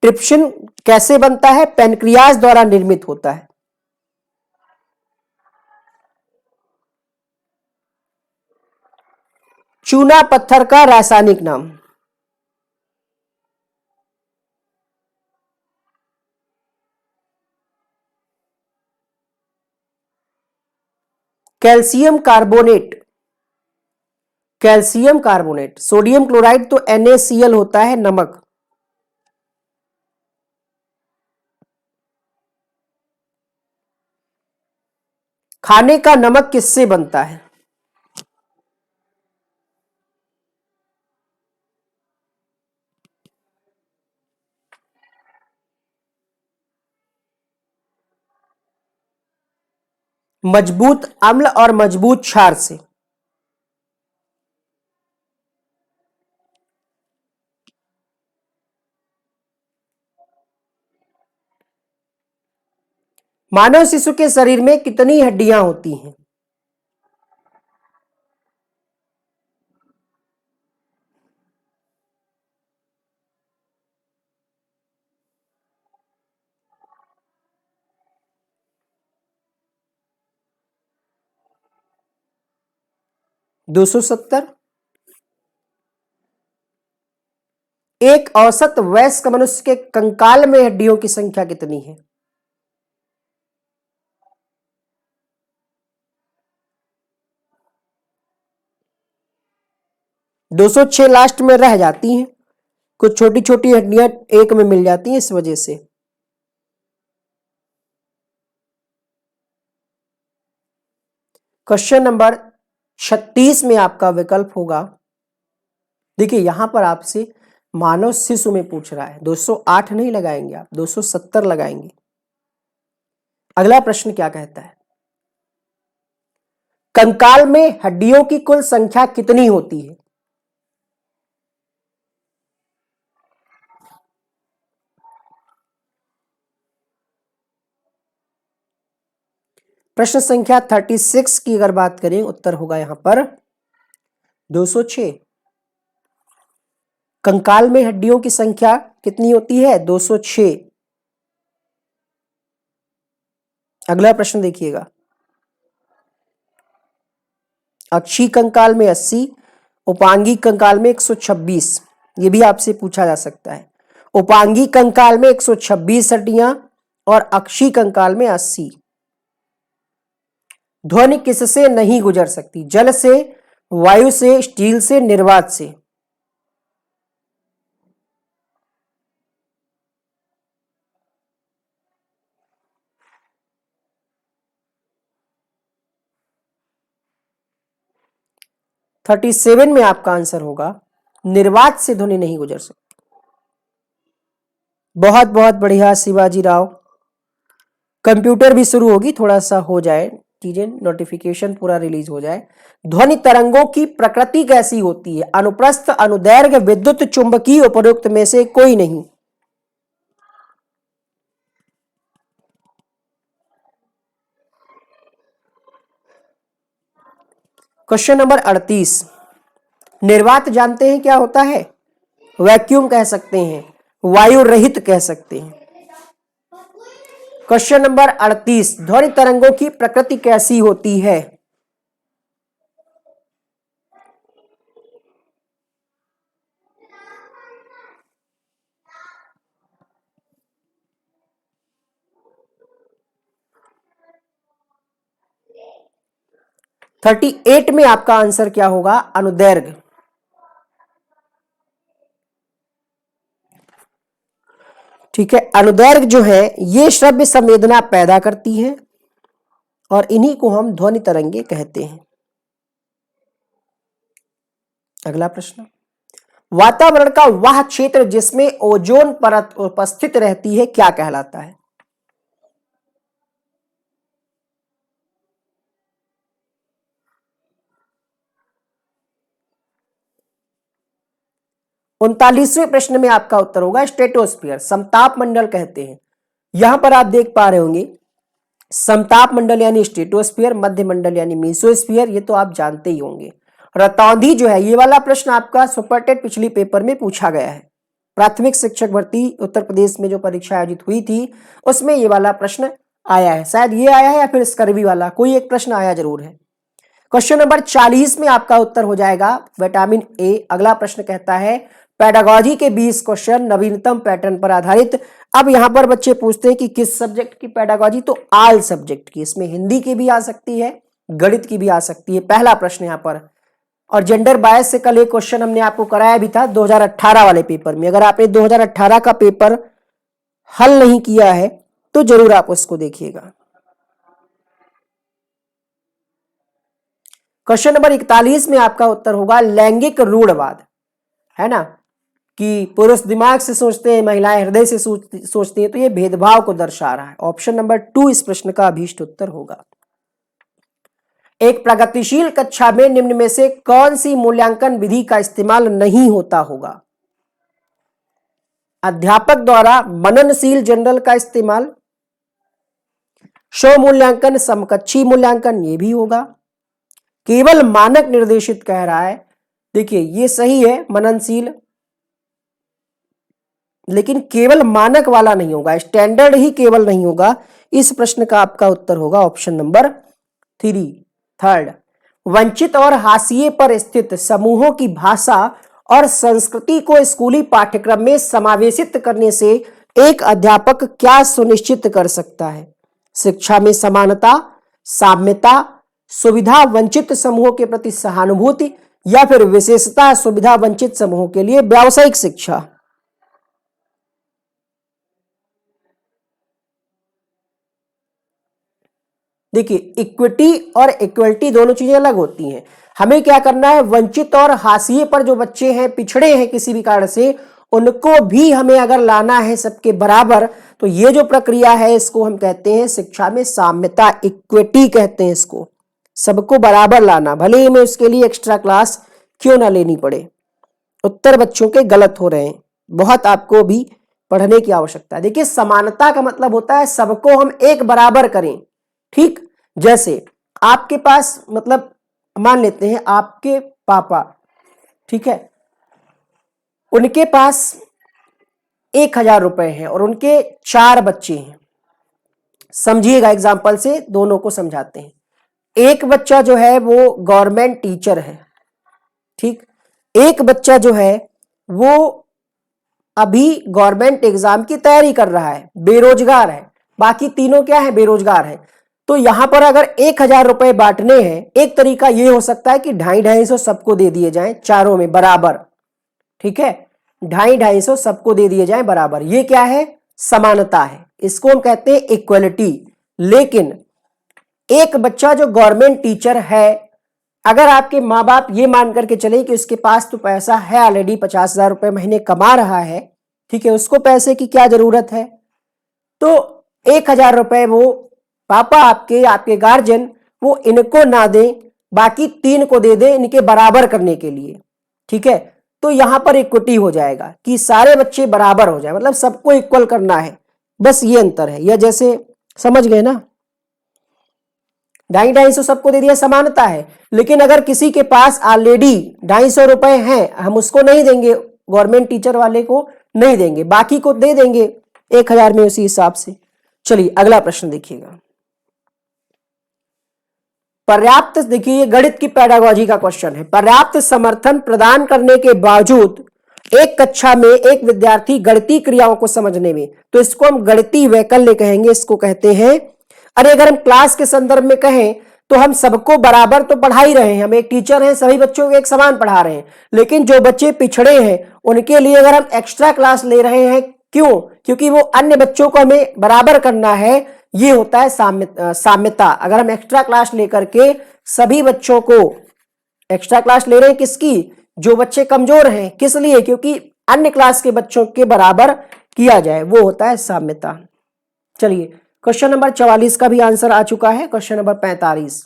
ट्रिप्सिन कैसे बनता है? पैनक्रियाज द्वारा निर्मित होता है। चूना पत्थर का रासायनिक नाम। Calcium carbonate. Calcium carbonate. Sodium chloride तो NaCl होता है, नमक। खाने का नमक किससे बनता है? मजबूत अम्ल और मजबूत क्षार से। मानव शिशु के शरीर में कितनी हड्डियां होती हैं? 270। एक औसत वयस्क मनुष्य के कंकाल में हड्डियों की संख्या कितनी है? 206 लास्ट में रह जाती हैं, कुछ छोटी छोटी हड्डियां एक में मिल जाती हैं इस वजह से। क्वेश्चन नंबर 36 में आपका विकल्प होगा, देखिए यहां पर आपसे मानव शिशु में पूछ रहा है, 208 नहीं लगाएंगे आप, 270 लगाएंगे। अगला प्रश्न क्या कहता है? कंकाल में हड्डियों की कुल संख्या कितनी होती है? प्रश्न संख्या 36 की अगर बात करें, उत्तर होगा यहां पर 206। कंकाल में हड्डियों की संख्या कितनी होती है? 206। अगला प्रश्न देखिएगा, अक्षीय कंकाल में 80, उपांगी कंकाल में 126। ये भी आपसे पूछा जा सकता है। उपांगी कंकाल में 126 हड्डियां और अक्षीय कंकाल में 80। ध्वनि किससे नहीं गुजर सकती? जल से, वायु से, स्टील से, निर्वात से। थर्टी 37 में आपका आंसर होगा, निर्वात से ध्वनि नहीं गुजर सकती। बहुत बहुत बढ़िया शिवाजी राव। कंप्यूटर भी शुरू होगी, थोड़ा सा हो जाए चीजें, नोटिफिकेशन पूरा रिलीज हो जाए। ध्वनि तरंगों की प्रकृति कैसी होती है? अनुप्रस्थ, अनुदैर्घ्य, विद्युत, चुंबकीय, उपरोक्त में से कोई नहीं। क्वेश्चन नंबर 38, निर्वात जानते हैं क्या होता है? वैक्यूम कह सकते हैं, वायु रहित कह सकते हैं। क्वेश्चन नंबर 38, ध्वनि तरंगों की प्रकृति कैसी होती है? थर्टी 38 में आपका आंसर क्या होगा? अनुदैर्घ्य। ठीक है, अनुदैर्घ्य जो है ये श्रव्य संवेदना पैदा करती है और इन्हीं को हम ध्वनि तरंगे कहते हैं। अगला प्रश्न, वातावरण का वह क्षेत्र जिसमें ओजोन परत उपस्थित रहती है क्या कहलाता है? उनतालीसवें प्रश्न में आपका उत्तर होगा स्ट्रेटोस्फीयर, समताप मंडल कहते हैं। यहां पर आप देख पा रहे होंगे, समताप मंडल यानी स्ट्रेटोस्फीयर, मध्य मंडल यानी मेसोस्फीयर, ये तो आप जानते ही होंगे। रतौंधी जो है, ये वाला प्रश्न आपका सुपरटेट पिछली पेपर में पूछा गया है। प्राथमिक शिक्षक भर्ती उत्तर प्रदेश में जो परीक्षा आयोजित हुई थी उसमें ये वाला प्रश्न आया है, शायद ये आया है या फिर स्कर्वी वाला, कोई एक प्रश्न आया जरूर है। क्वेश्चन नंबर 40 में आपका उत्तर हो जाएगा विटामिन ए। अगला प्रश्न कहता है पेडागॉजी के 20 क्वेश्चन नवीनतम पैटर्न पर आधारित। अब यहां पर बच्चे पूछते हैं कि किस सब्जेक्ट की पेडागॉजी, तो आल सब्जेक्ट की। इसमें हिंदी की भी आ सकती है, गणित की भी आ सकती है। पहला प्रश्न यहां पर, और जेंडर बायस से कल एक क्वेश्चन हमने आपको कराया भी था 2018 वाले पेपर में। अगर आपने 2018 का पेपर हल नहीं किया है तो जरूर आप उसको देखिएगा। क्वेश्चन नंबर 41 में आपका उत्तर होगा लैंगिक रूढ़वाद, है ना, कि पुरुष दिमाग से सोचते हैं, महिलाएं हृदय से सोचती हैं, तो ये भेदभाव को दर्शा रहा है। ऑप्शन नंबर 2 इस प्रश्न का अभीष्ट उत्तर होगा। एक प्रगतिशील कक्षा में निम्न में से कौन सी मूल्यांकन विधि का इस्तेमाल नहीं होता होगा? अध्यापक द्वारा मननशील जनरल का इस्तेमाल, स्व मूल्यांकन, समकक्षी मूल्यांकन, ये भी होगा। केवल मानक निर्देशित कह रहा है। देखिए ये सही है मननशील, लेकिन केवल मानक वाला नहीं होगा, स्टैंडर्ड ही केवल नहीं होगा। इस प्रश्न का आपका उत्तर होगा ऑप्शन नंबर 3, थर्ड। वंचित और हाशिए पर स्थित समूहों की भाषा और संस्कृति को स्कूली पाठ्यक्रम में समावेशित करने से एक अध्यापक क्या सुनिश्चित कर सकता है? शिक्षा में समानता, साम्यता, सुविधा वंचित समूहों के प्रति सहानुभूति, या फिर विशेषता सुविधा वंचित समूहों के लिए व्यावसायिक शिक्षा। देखिए इक्विटी और इक्वलिटी दोनों चीजें अलग होती हैं। हमें क्या करना है, वंचित और हाशिए पर जो बच्चे हैं, पिछड़े हैं किसी भी कारण से, उनको भी हमें अगर लाना है सबके बराबर, तो ये जो प्रक्रिया है इसको हम कहते हैं शिक्षा में साम्यता, इक्विटी कहते हैं इसको। सबको बराबर लाना, भले ही हमें उसके लिए एक्स्ट्रा क्लास क्यों ना लेनी पड़े। उत्तर बच्चों के गलत हो रहे हैं, बहुत आपको भी पढ़ने की आवश्यकता है। देखिए समानता का मतलब होता है सबको हम एक बराबर करें, ठीक। जैसे आपके पास, मतलब मान लेते हैं आपके पापा, ठीक है, उनके पास 1000 रुपए हैं और उनके 4 बच्चे हैं। समझिएगा, एग्जाम्पल से दोनों को समझाते हैं। एक बच्चा जो है वो गवर्नमेंट टीचर है, ठीक। एक बच्चा जो है वो अभी गवर्नमेंट एग्जाम की तैयारी कर रहा है, बेरोजगार है। बाकी तीनों क्या है, बेरोजगार है। तो यहां पर अगर 1000 रुपए बांटने हैं, एक तरीका ये हो सकता है कि 250-250 सबको दे दिए जाएं, चारों में बराबर, ठीक है। 250-250 सबको दे दिए जाएं बराबर। ये क्या है, समानता है, इसको हम कहते हैं इक्वलिटी। लेकिन एक बच्चा जो गवर्नमेंट टीचर है, अगर आपके माँ बाप ये मान करके चले कि उसके पास तो पैसा है ऑलरेडी, 50,000 रुपए महीने कमा रहा है, ठीक है, उसको पैसे की क्या जरूरत है, तो 1000 रुपए वो पापा आपके गार्जियन वो इनको ना दें, बाकी 3 को दे दें इनके बराबर करने के लिए, ठीक है। तो यहां पर इक्विटी हो जाएगा कि सारे बच्चे बराबर हो जाए, मतलब सबको इक्वल करना है, बस ये अंतर है। या जैसे समझ गए ना, 250-250 सबको दे दिया, समानता है। लेकिन अगर किसी के पास ऑलरेडी 250 रुपए हैं, हम उसको नहीं देंगे, गवर्नमेंट टीचर वाले को नहीं देंगे, बाकी को दे देंगे 1000 में उसी हिसाब से। चलिए अगला प्रश्न देखिएगा। पर्याप्त, देखिए ये गणित की पेडागॉजी का क्वेश्चन है। पर्याप्त समर्थन प्रदान करने के बावजूद एक कक्षा में एक विद्यार्थी गणितीय क्रियाओं को समझने में, तो इसको हम गणितीय वैकल्य कहेंगे, इसको कहते हैं। अरे अगर हम क्लास के संदर्भ में कहें तो हम सबको बराबर तो पढ़ा ही रहे हैं, हम एक टीचर हैं, सभी बच्चों को एक समान पढ़ा रहे हैं। लेकिन जो बच्चे पिछड़े हैं उनके लिए अगर हम एक्स्ट्रा क्लास ले रहे हैं, क्यों, क्योंकि वो अन्य बच्चों को हमें बराबर करना है, ये होता है साम्यता। अगर हम एक्स्ट्रा क्लास लेकर के सभी बच्चों को, एक्स्ट्रा क्लास ले रहे हैं किसकी, जो बच्चे कमजोर हैं, किस लिए, क्योंकि अन्य क्लास के बच्चों के बराबर किया जाए, वो होता है साम्यता। चलिए क्वेश्चन नंबर 44 का भी आंसर आ चुका है। क्वेश्चन नंबर 45,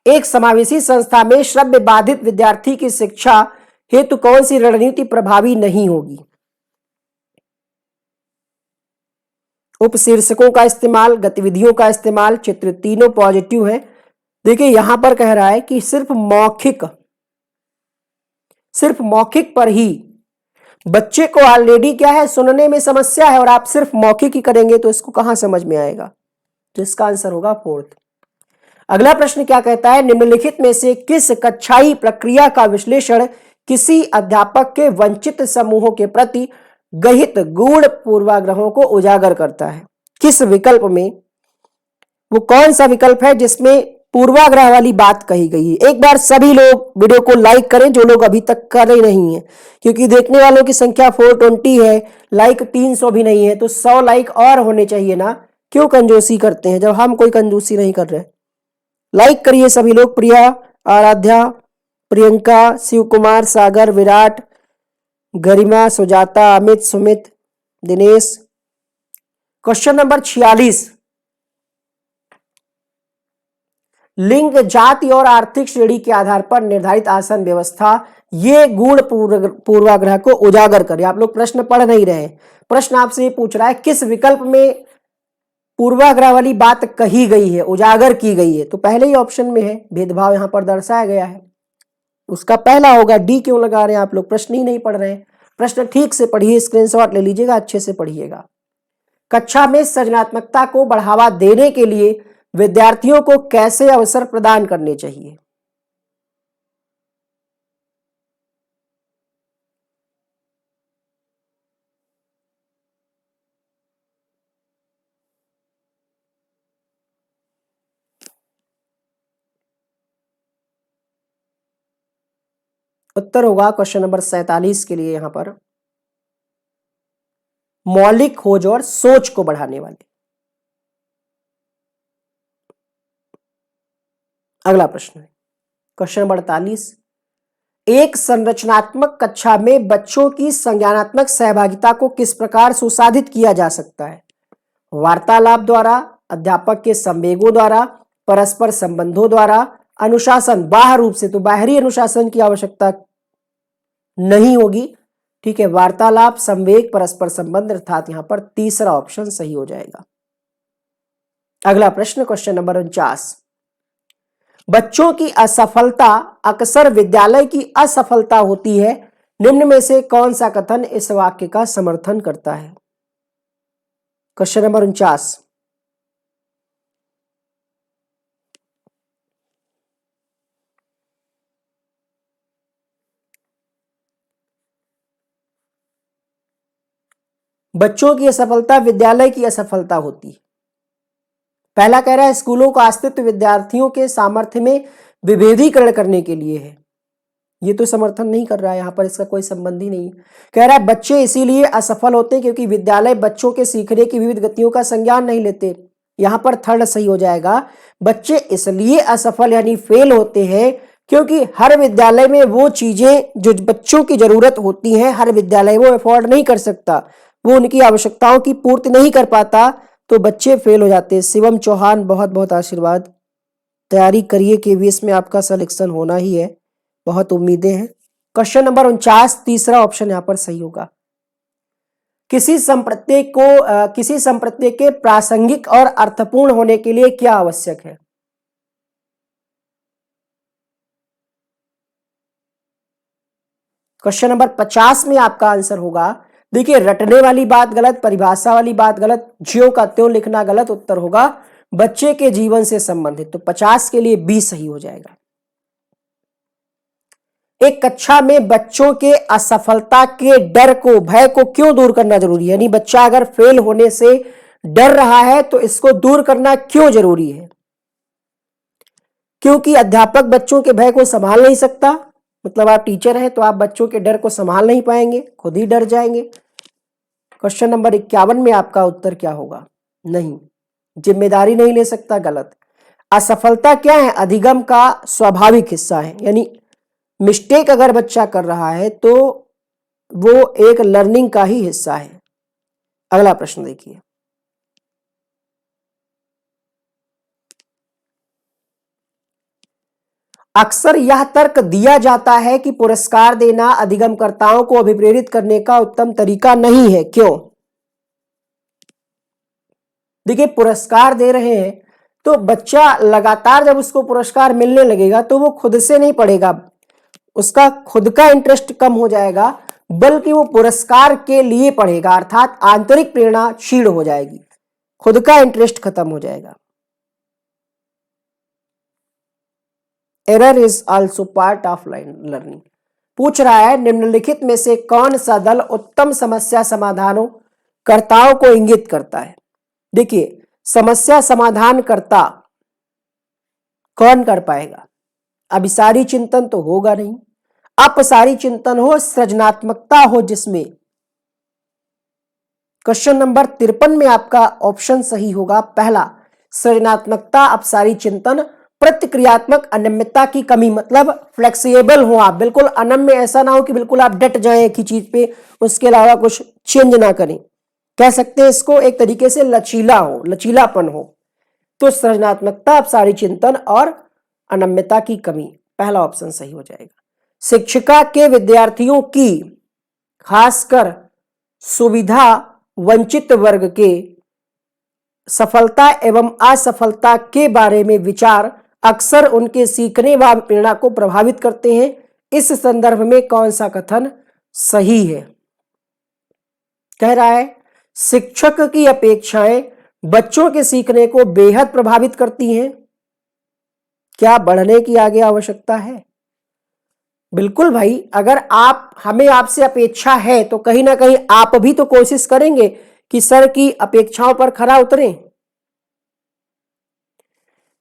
एक समावेशी संस्था में श्रव्य बाधित विद्यार्थी की शिक्षा हेतु कौन सी रणनीति प्रभावी नहीं होगी? उपशीर्षकों का इस्तेमाल, गतिविधियों का इस्तेमाल, चित्र, तीनों पॉजिटिव है। देखिए यहां पर कह रहा है कि सिर्फ मौखिक पर ही, बच्चे को ऑलरेडी क्या है, सुनने में समस्या है और आप सिर्फ मौखिक ही करेंगे तो इसको कहां समझ में आएगा? तो इसका आंसर होगा 4th। अगला प्रश्न क्या कहता है, निम्नलिखित में से किस कक्षाई प्रक्रिया का विश्लेषण किसी अध्यापक के वंचित समूहों के प्रति गहित गूढ़ पूर्वाग्रहों को उजागर करता है? किस विकल्प में, वो कौन सा विकल्प है जिसमें पूर्वाग्रह वाली बात कही गई है? एक बार सभी लोग वीडियो को लाइक करें जो लोग अभी तक कर रहे नहीं है, क्योंकि देखने वालों की संख्या 420 है, लाइक 300 भी नहीं है, तो 100 लाइक और होने चाहिए ना। क्यों कंजूसी करते हैं जब हम कोई कंजूसी नहीं कर रहे? लाइक करिए सभी लोग। प्रिया, आराध्या, प्रियंका, शिव कुमार, सागर, विराट, गरिमा, सुजाता, अमित, सुमित, दिनेश। क्वेश्चन नंबर 46, लिंग, जाति और आर्थिक श्रेणी के आधार पर निर्धारित आसन व्यवस्था ये गूढ़ पूर्वाग्रह को उजागर करे। आप लोग प्रश्न पढ़ नहीं रहे, प्रश्न आपसे ये पूछ रहा है किस विकल्प में पूर्वाग्रह वाली बात कही गई है, उजागर की गई है? तो पहले ही ऑप्शन में है, भेदभाव यहां पर दर्शाया गया है, उसका पहला होगा। डी क्यों लगा रहे हैं आप लोग? प्रश्न ही नहीं पढ़ रहे हैं। प्रश्न ठीक से पढ़िए, स्क्रीनशॉट ले लीजिएगा, अच्छे से पढ़िएगा। कक्षा में सृजनात्मकता को बढ़ावा देने के लिए विद्यार्थियों को कैसे अवसर प्रदान करने चाहिए? उत्तर होगा क्वेश्चन नंबर 47 के लिए यहां पर मौलिक खोज और सोच को बढ़ाने वाले। अगला प्रश्न है क्वेश्चन नंबर 48, एक संरचनात्मक कक्षा में बच्चों की संज्ञानात्मक सहभागिता को किस प्रकार सुसाधित किया जा सकता है? वार्तालाप द्वारा, अध्यापक के संवेगों द्वारा, परस्पर संबंधों द्वारा, अनुशासन बाह्य रूप से। तो बाहरी अनुशासन की आवश्यकता नहीं होगी, ठीक है। वार्तालाप, संवेग, परस्पर संबंध, अर्थात यहां पर तीसरा ऑप्शन सही हो जाएगा। अगला प्रश्न क्वेश्चन नंबर 49, बच्चों की असफलता अक्सर विद्यालय की असफलता होती है, निम्न में से कौन सा कथन इस वाक्य का समर्थन करता है? क्वेश्चन नंबर 49, बच्चों की असफलता विद्यालय की असफलता होती है। पहला कह रहा है स्कूलों का अस्तित्व विद्यार्थियों के सामर्थ्य में विभेदीकरण करने के लिए है, ये तो समर्थन नहीं कर रहा है, यहां पर इसका कोई संबंध ही नहीं है। कह रहा है बच्चे इसीलिए असफल होते हैं क्योंकि विद्यालय बच्चों के सीखने की विविध गतियों का संज्ञान नहीं लेते। यहां पर थर्ड सही हो जाएगा, बच्चे इसलिए असफल यानी फेल होते हैं क्योंकि हर विद्यालय में वो चीजें जो बच्चों की जरूरत होती हैं हर विद्यालय वो अफोर्ड नहीं कर सकता, वो उनकी आवश्यकताओं की पूर्ति नहीं कर पाता, तो बच्चे फेल हो जाते हैं। शिवम चौहान, बहुत बहुत आशीर्वाद। तैयारी करिए, केवीएस में आपका सिलेक्शन होना ही है, बहुत उम्मीदें हैं। क्वेश्चन नंबर 49, तीसरा ऑप्शन यहां पर सही होगा। किसी संप्रत्यय के प्रासंगिक और अर्थपूर्ण होने के लिए क्या आवश्यक है? क्वेश्चन नंबर 50 में आपका आंसर होगा, देखिए रटने वाली बात गलत, परिभाषा वाली बात गलत, ज्यों का त्यों लिखना गलत, उत्तर होगा बच्चे के जीवन से संबंधित। तो 50 के लिए बी सही हो जाएगा। एक कक्षा में बच्चों के असफलता के डर को, भय को क्यों दूर करना जरूरी है? यानी बच्चा अगर फेल होने से डर रहा है तो इसको दूर करना क्यों जरूरी है? क्योंकि अध्यापक बच्चों के भय को संभाल नहीं सकता, मतलब आप टीचर हैं तो आप बच्चों के डर को संभाल नहीं पाएंगे, खुद ही डर जाएंगे। क्वेश्चन नंबर 51 में आपका उत्तर क्या होगा? नहीं, जिम्मेदारी नहीं ले सकता, गलत। असफलता क्या है? अधिगम का स्वाभाविक हिस्सा है, यानी मिस्टेक अगर बच्चा कर रहा है तो वो एक लर्निंग का ही हिस्सा है। अगला प्रश्न देखिए, अक्सर यह तर्क दिया जाता है कि पुरस्कार देना अधिगमकर्ताओं को अभिप्रेरित करने का उत्तम तरीका नहीं है, क्यों? देखिए पुरस्कार दे रहे हैं तो बच्चा लगातार जब उसको पुरस्कार मिलने लगेगा तो वो खुद से नहीं पढ़ेगा, उसका खुद का इंटरेस्ट कम हो जाएगा, बल्कि वो पुरस्कार के लिए पढ़ेगा, अर्थात आंतरिक प्रेरणा क्षीण हो जाएगी, खुद का इंटरेस्ट खत्म हो जाएगा। Error is also part of learning. पूछ रहा है निम्नलिखित में से कौन सा दल उत्तम समस्या समाधानों कर्ताओं को इंगित करता है। देखिए, समस्या समाधान करता कौन कर पाएगा? अभिसारी चिंतन तो होगा नहीं, अपसारी चिंतन हो, सृजनात्मकता हो जिसमें। क्वेश्चन नंबर 53 में आपका ऑप्शन सही होगा पहला, सृजनात्मकता, अपसारी चिंतन। प्रतिक्रियात्मक अनम्यता की कमी, मतलब फ्लेक्सिबल हो आप, बिल्कुल अनम्य ऐसा ना हो कि बिल्कुल आप डट जाएं एक ही चीज पे, उसके अलावा कुछ चेंज ना करें। कह सकते हैं इसको एक तरीके से लचीला हो, लचीलापन हो। तो सृजनात्मकता, अपसारी चिंतन और अनम्यता की कमी, पहला ऑप्शन सही हो जाएगा। शिक्षिका के विद्यार्थियों की, खासकर सुविधा वंचित वर्ग के सफलता एवं असफलता के बारे में विचार अक्सर उनके सीखने व प्रेरणा को प्रभावित करते हैं। इस संदर्भ में कौन सा कथन सही है? कह रहा है शिक्षक की अपेक्षाएं बच्चों के सीखने को बेहद प्रभावित करती हैं। क्या बढ़ने की आगे आवश्यकता है? बिल्कुल भाई, अगर हमें आपसे अपेक्षा है तो कहीं ना कहीं आप भी तो कोशिश करेंगे कि सर की अपेक्षाओं पर खरा उतरें।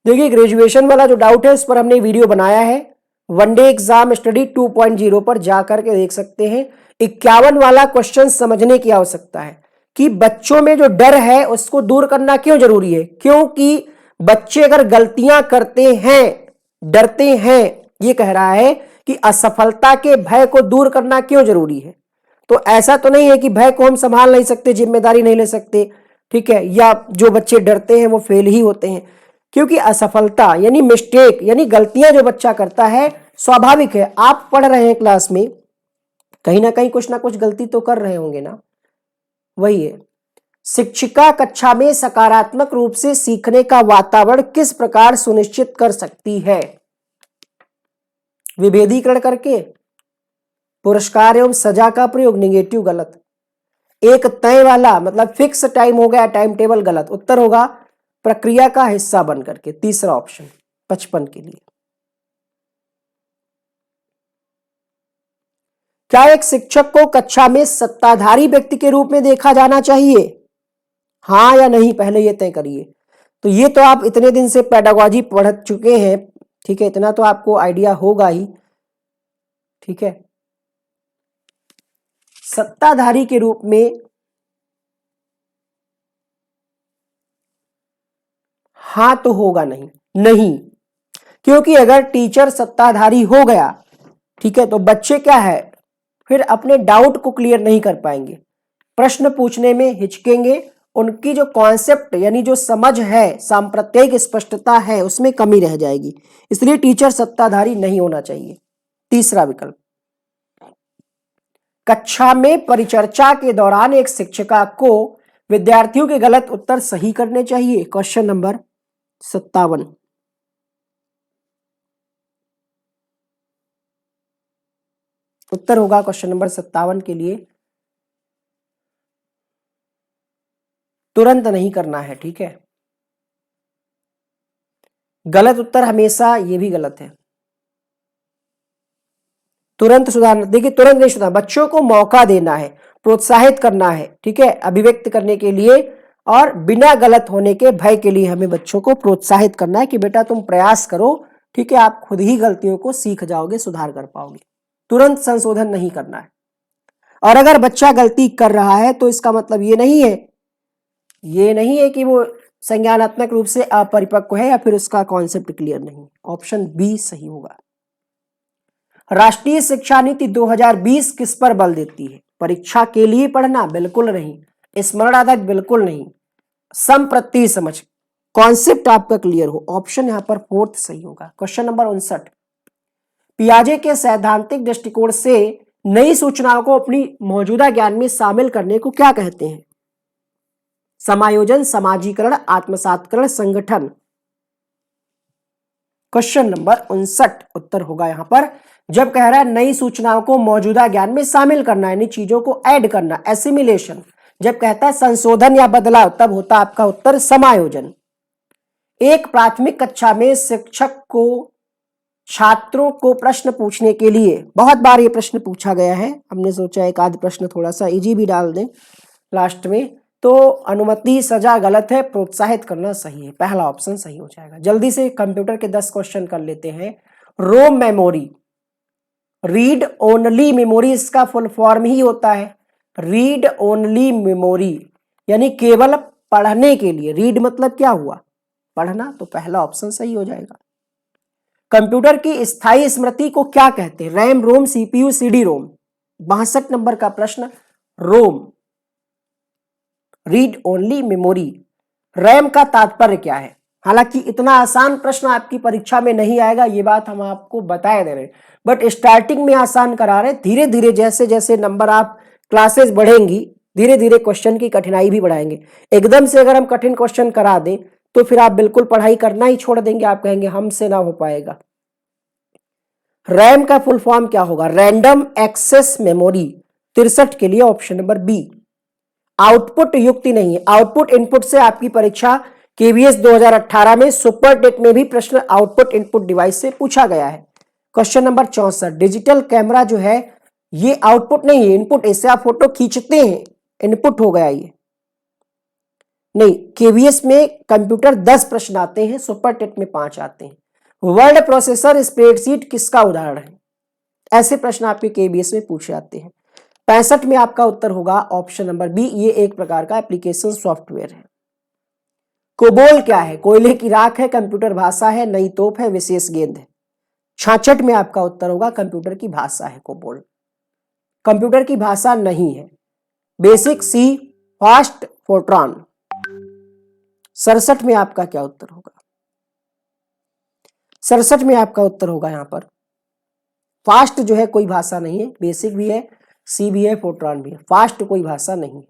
देखिए, ग्रेजुएशन वाला जो डाउट है उस पर हमने वीडियो बनाया है, वनडे एग्जाम स्टडी 2.0 पर जाकर के देख सकते हैं। 51 वाला क्वेश्चन समझने की आवश्यकता है कि बच्चों में जो डर है उसको दूर करना क्यों जरूरी है। क्योंकि बच्चे अगर गलतियां करते हैं, डरते हैं, ये कह रहा है कि असफलता के भय को दूर करना क्यों जरूरी है। तो ऐसा तो नहीं है कि भय को हम संभाल नहीं सकते, जिम्मेदारी नहीं ले सकते, ठीक है, या जो बच्चे डरते हैं वो फेल ही होते हैं। क्योंकि असफलता यानी मिस्टेक यानी गलतियां जो बच्चा करता है स्वाभाविक है। आप पढ़ रहे हैं क्लास में, कहीं ना कुछ गलती तो कर रहे होंगे ना, वही है। शिक्षिका कक्षा में सकारात्मक रूप से सीखने का वातावरण किस प्रकार सुनिश्चित कर सकती है? विभेदीकरण करके, पुरस्कार एवं सजा का प्रयोग, निगेटिव गलत। एक तय वाला मतलब फिक्स टाइम हो गया, टाइम टेबल गलत। उत्तर होगा प्रक्रिया का हिस्सा बन करके, तीसरा ऑप्शन 55 के लिए। क्या एक शिक्षक को कक्षा में सत्ताधारी व्यक्ति के रूप में देखा जाना चाहिए? हाँ या नहीं, पहले ये तय करिए। तो ये तो आप इतने दिन से पेडागोजी पढ़ चुके हैं, ठीक है, इतना तो आपको आइडिया होगा ही, ठीक है। सत्ताधारी के रूप में हाँ तो होगा नहीं, नहीं, क्योंकि अगर टीचर सत्ताधारी हो गया, ठीक है, तो बच्चे क्या है फिर अपने डाउट को क्लियर नहीं कर पाएंगे, प्रश्न पूछने में हिचकेंगे, उनकी जो कॉन्सेप्ट यानी जो समझ है, सांप्रदायिक स्पष्टता है, उसमें कमी रह जाएगी। इसलिए टीचर सत्ताधारी नहीं होना चाहिए। तीसरा विकल्प, कक्षा में परिचर्चा के दौरान एक शिक्षिका को विद्यार्थियों के गलत उत्तर सही करने चाहिए। Question number 57। उत्तर होगा क्वेश्चन नंबर 57 के लिए तुरंत नहीं करना है, ठीक है। गलत उत्तर हमेशा, ये भी गलत है, तुरंत सुधारना। देखिए, तुरंत नहीं सुधारना, बच्चों को मौका देना है, प्रोत्साहित करना है, ठीक है, अभिव्यक्त करने के लिए, और बिना गलत होने के भय के लिए हमें बच्चों को प्रोत्साहित करना है कि बेटा तुम प्रयास करो, ठीक है, आप खुद ही गलतियों को सीख जाओगे, सुधार कर पाओगे। तुरंत संशोधन नहीं करना है। और अगर बच्चा गलती कर रहा है तो इसका मतलब ये नहीं है कि वो संज्ञानात्मक रूप से अपरिपक्व है या फिर उसका कॉन्सेप्ट क्लियर नहीं। ऑप्शन बी सही होगा। राष्ट्रीय शिक्षा नीति 2020 किस पर बल देती है? परीक्षा के लिए पढ़ना? बिल्कुल नहीं। स्मरण आधारित? बिल्कुल नहीं। संप्रति समझ, कॉन्सेप्ट आपका क्लियर हो। ऑप्शन यहां पर फोर्थ सही होगा। क्वेश्चन नंबर 59, पियाजे के सैद्धांतिक दृष्टिकोण से नई सूचनाओं को अपनी मौजूदा ज्ञान में शामिल करने को क्या कहते हैं? समायोजन, समाजीकरण, आत्मसातकरण, संगठन। क्वेश्चन नंबर 59 उत्तर होगा यहां पर, जब कह रहा है नई सूचनाओं को मौजूदा ज्ञान में शामिल करना, यानी चीजों को ऐड करना, एसिमिलेशन। जब कहता है संशोधन या बदलाव, तब होता आपका उत्तर समायोजन। एक प्राथमिक कक्षा में शिक्षक को छात्रों को प्रश्न पूछने के लिए बहुत बार ये प्रश्न पूछा गया है, हमने सोचा एक आध प्रश्न थोड़ा सा इजी भी डाल दें लास्ट में। तो अनुमति सजा गलत है, प्रोत्साहित करना सही है, पहला ऑप्शन सही हो जाएगा। जल्दी से कंप्यूटर के 10 क्वेश्चन कर लेते हैं। रोम मेमोरी, रीड ओनली मेमोरी इसका फुल फॉर्म ही होता है। रीड ओनली मेमोरी यानी केवल पढ़ने के लिए। रीड मतलब क्या हुआ, पढ़ना, तो पहला ऑप्शन सही हो जाएगा। कंप्यूटर की स्थायी स्मृति को क्या कहते हैं? रैम, रोम, सीपीयू, सीडी रोम। 62 नंबर का प्रश्न, रोम, रीड ओनली मेमोरी। रैम का तात्पर्य क्या है? हालांकि इतना आसान प्रश्न आपकी परीक्षा में नहीं आएगा, ये बात हम आपको बताए दे रहे हैं, बट स्टार्टिंग में आसान करा रहे, धीरे धीरे जैसे जैसे नंबर आप क्लासेस बढ़ेंगी धीरे धीरे क्वेश्चन की कठिनाई भी बढ़ाएंगे। एकदम से अगर हम कठिन क्वेश्चन करा दें तो फिर आप बिल्कुल पढ़ाई करना ही छोड़ देंगे, आप कहेंगे हमसे ना हो पाएगा। रैम का फुल फॉर्म क्या होगा? Random access memory. 63 के लिए ऑप्शन नंबर बी। आउटपुट युक्ति नहीं है, आउटपुट इनपुट से आपकी परीक्षा केवीएस 2018 में सुपर टेट में भी प्रश्न आउटपुट इनपुट डिवाइस से पूछा गया है। क्वेश्चन नंबर 64, डिजिटल कैमरा जो है ये आउटपुट नहीं है, इनपुट। इससे आप फोटो खींचते हैं, इनपुट हो गया ये नहीं। केवीएस में कंप्यूटर 10 प्रश्न आते हैं, सुपर टेट में 5 आते हैं। वर्ड प्रोसेसर स्प्रेडशीट किसका उदाहरण है? ऐसे प्रश्न आपके केवीएस में पूछे जाते हैं। 65 में आपका उत्तर होगा ऑप्शन नंबर बी, ये एक प्रकार का एप्लीकेशन सॉफ्टवेयर है। कोबोल क्या है? कोयले की राख है, कंप्यूटर भाषा है, नई तोप है, विशेष गेंद है। 66 में आपका उत्तर होगा कंप्यूटर की भाषा है कोबोल, कंप्यूटर की भाषा नहीं है। बेसिक सी, फास्ट फोर्ट्रॉन। 67 में आपका क्या उत्तर होगा? 67 में आपका उत्तर होगा यहां पर फास्ट जो है कोई भाषा नहीं है, बेसिक भी है, सी भी है, फोर्ट्रॉन भी है, फास्ट कोई भाषा नहीं है,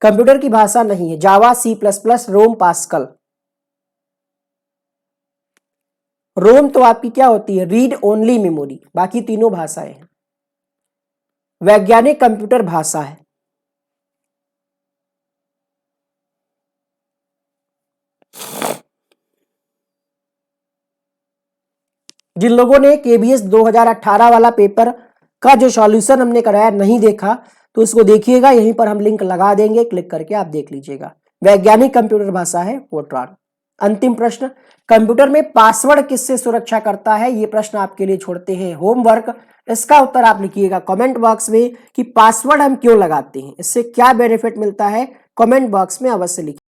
कंप्यूटर की भाषा नहीं है। जावा, सी प्लस प्लस, रोम, पास्कल। रोम तो आपकी क्या होती है? रीड ओनली मेमोरी, बाकी तीनों भाषाएं हैं। वैज्ञानिक कंप्यूटर भाषा है। जिन लोगों ने केबीएस 2018 वाला पेपर का जो सॉल्यूशन हमने कराया नहीं देखा तो उसको देखिएगा, यहीं पर हम लिंक लगा देंगे, क्लिक करके आप देख लीजिएगा। वैज्ञानिक कंप्यूटर भाषा है फोर्ट्रॉन। अंतिम प्रश्न, कंप्यूटर में पासवर्ड किससे सुरक्षा करता है? ये प्रश्न आपके लिए छोड़ते हैं होमवर्क। इसका उत्तर आप लिखिएगा कमेंट बॉक्स में कि पासवर्ड हम क्यों लगाते हैं, इससे क्या बेनिफिट मिलता है, कमेंट बॉक्स में अवश्य लिखिए।